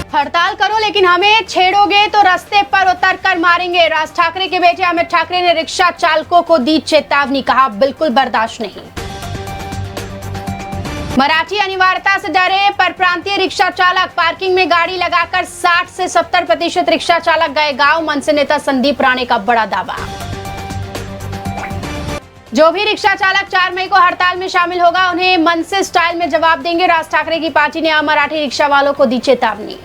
हड़ताल करो लेकिन हमें छेड़ोगे तो रास्ते पर उतर कर मारेंगे। राज ठाकरे के बेटे अमित ठाकरे ने रिक्शा चालकों को दी चेतावनी, कहा बिल्कुल बर्दाश्त नहीं। मराठी अनिवार्यता से डरे परप्रांतीय रिक्शा चालक, पार्किंग में गाड़ी लगाकर 60 से 70% रिक्शा चालक गए गांव। मनसे नेता संदीप राणे का बड़ा दावा। जो भी रिक्शा चालक 4 मई को हड़ताल में शामिल होगा उन्हें मनसे स्टाइल में जवाब देंगे। राज ठाकरे की पार्टी ने अमराठी रिक्शा वालों को दी चेतावनी।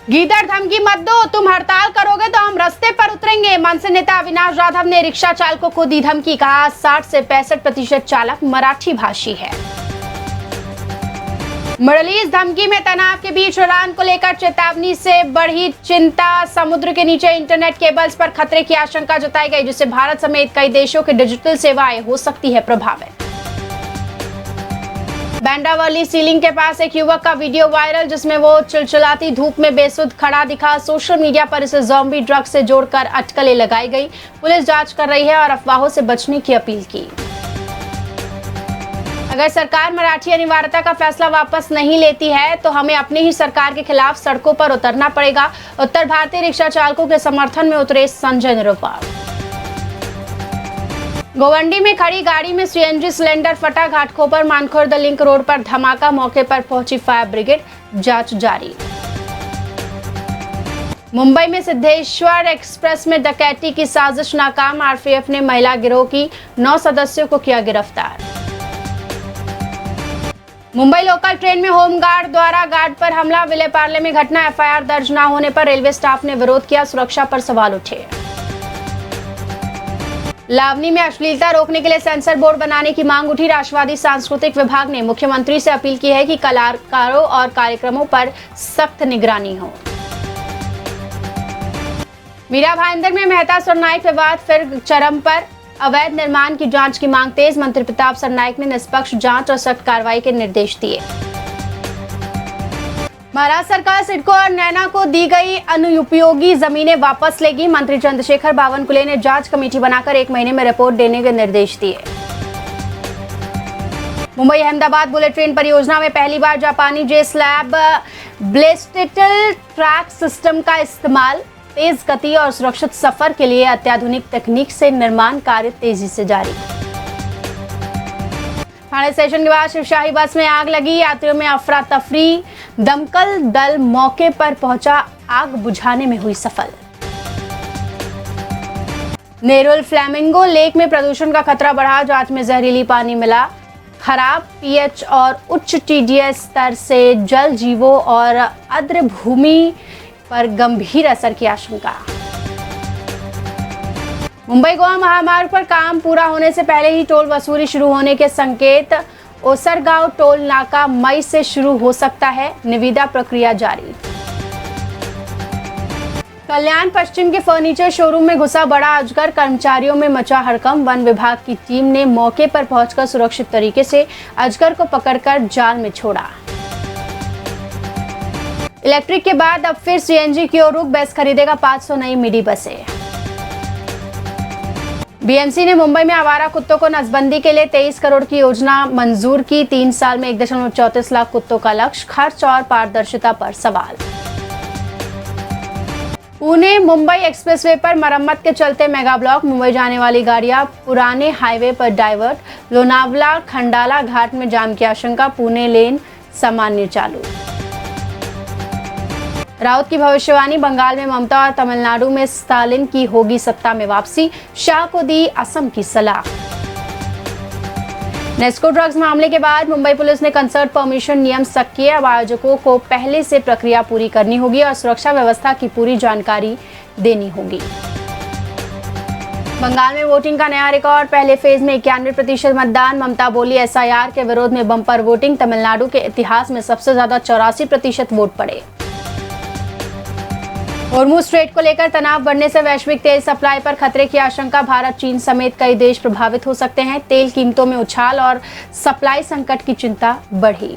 गीदड़ धमकी मत दो, तुम हड़ताल करोगे तो हम रास्ते पर उतरेंगे। मनसे नेता अविनाश जाधव ने रिक्शा चालकों को दी धमकी, कहा 60 से 65% चालक मराठी भाषी है। मिडल ईस्ट धमकी में तनाव के बीच ईरान को लेकर चेतावनी से बढ़ी चिंता। समुद्र के नीचे इंटरनेट केबल्स पर खतरे की आशंका जताई गई, जिससे भारत समेत कई देशों की डिजिटल सेवाएं हो सकती है प्रभावित। बैंडावली सीलिंग के पास एक युवक का वीडियो वायरल, जिसमें वो चिलचिलाती धूप में बेसुध खड़ा दिखा। सोशल मीडिया पर इसे ज़ॉम्बी ड्रग से जोड़कर अटकलें लगाई गई। पुलिस जांच कर रही है और अफवाहों से बचने की अपील की। अगर सरकार मराठी अनिवार्यता का फैसला वापस नहीं लेती है तो हमें अपनी ही सरकार के खिलाफ सड़कों पर उतरना पड़ेगा। उत्तर भारतीय रिक्शा चालकों के समर्थन में उतरे संजय निरुपम। गोवंडी में खड़ी गाड़ी में सीएनजी सिलेंडर फटा, घाटकोपर मानखुर्द लिंक रोड पर धमाका। मौके पर पहुंची फायर ब्रिगेड, जांच जारी। मुंबई में सिद्धेश्वर एक्सप्रेस में डकैती की साजिश नाकाम। आरपीएफ ने महिला गिरोह की 9 सदस्यों को किया गिरफ्तार। मुंबई लोकल ट्रेन में होमगार्ड द्वारा गार्ड पर हमला, विलेपार्ले में घटना। एफआईआर दर्ज न होने पर रेलवे स्टाफ ने विरोध किया, सुरक्षा पर सवाल उठे। लावनी में अश्लीलता रोकने के लिए सेंसर बोर्ड बनाने की मांग उठी। राष्ट्रवादी सांस्कृतिक विभाग ने मुख्यमंत्री से अपील की है कि कलाकारों और कार्यक्रमों पर सख्त निगरानी हो। मीरा भाईंदर में मेहता सरनाइक विवाद फिर चरम पर। अवैध निर्माण की जांच की मांग तेज। मंत्री प्रताप सरनाइक ने निष्पक्ष जांच और सख्त कार्रवाई के निर्देश दिए। महाराष्ट्र सरकार सिडको और नैना को दी गई अनुपयोगी जमीनें वापस लेगी। मंत्री चंद्रशेखर बावनकुले ने जांच कमेटी बनाकर 1 महीने में रिपोर्ट देने के निर्देश दिए। मुंबई अहमदाबाद बुलेट ट्रेन परियोजना में पहली बार जापानी जे स्लैब ब्लेस्टेड ट्रैक सिस्टम का इस्तेमाल। तेज गति और सुरक्षित सफर के लिए अत्याधुनिक तकनीक से निर्माण कार्य तेजी से जारी। थाने स्टेशन के बाद शिवशाही बस में आग लगी, यात्रियों में अफरा तफरी। दमकल दल मौके पर पहुंचा, आग बुझाने में हुई सफल। नेरुल फ्लैमिंगो लेक में प्रदूषण का खतरा बढ़ा, जांच में जहरीली पानी मिला। खराब पीएच और उच्च टीडीएस स्तर से जल जीवों और आर्द्र भूमि पर गंभीर असर की आशंका। मुंबई गोवा महामार्ग पर काम पूरा होने से पहले ही टोल वसूली शुरू होने के संकेत। ओसरगांव टोल नाका मई से शुरू हो सकता है, निविदा प्रक्रिया जारी। कल्याण पश्चिम के फर्नीचर शोरूम में घुसा बड़ा अजगर, कर्मचारियों में मचा हड़कंप। वन विभाग की टीम ने मौके पर पहुंचकर सुरक्षित तरीके से अजगर को पकड़कर जाल में छोड़ा। इलेक्ट्रिक के बाद अब फिर सीएनजी की ओर रुख, बेस्ट खरीदेगा 500 नई मिडी बसें। बीएमसी ने मुंबई में आवारा कुत्तों को नसबंदी के लिए 23 करोड़ की योजना मंजूर की। 3 साल में 1.34 लाख कुत्तों का लक्ष्य, खर्च और पारदर्शिता पर सवाल। पुणे मुंबई एक्सप्रेसवे पर मरम्मत के चलते मेगा ब्लॉक। मुंबई जाने वाली गाड़ियां पुराने हाईवे पर डाइवर्ट। लोनावला खंडाला घाट में जाम की आशंका, पुणे लेन सामान्य चालू। राउत की भविष्यवाणी, बंगाल में ममता और तमिलनाडु में स्टालिन की होगी सत्ता में वापसी। शाह को दी असम की सलाह। नेस्को ड्रग्स मामले के बाद मुंबई पुलिस ने कंसर्ट परमिशन नियम सख्त किए। अब आयोजकों को पहले से प्रक्रिया पूरी करनी होगी और सुरक्षा व्यवस्था की पूरी जानकारी देनी होगी। बंगाल में वोटिंग का नया रिकॉर्ड, पहले फेज में 91% मतदान। ममता बोली एसआईआर के विरोध में बम्पर वोटिंग। तमिलनाडु के इतिहास में सबसे ज्यादा 84% वोट पड़े। होर्मुज स्ट्रेट को लेकर तनाव बढ़ने से वैश्विक तेल सप्लाई पर खतरे की आशंका। भारत, चीन समेत कई देश प्रभावित हो सकते हैं। तेल कीमतों में उछाल और सप्लाई संकट की चिंता बढ़ी।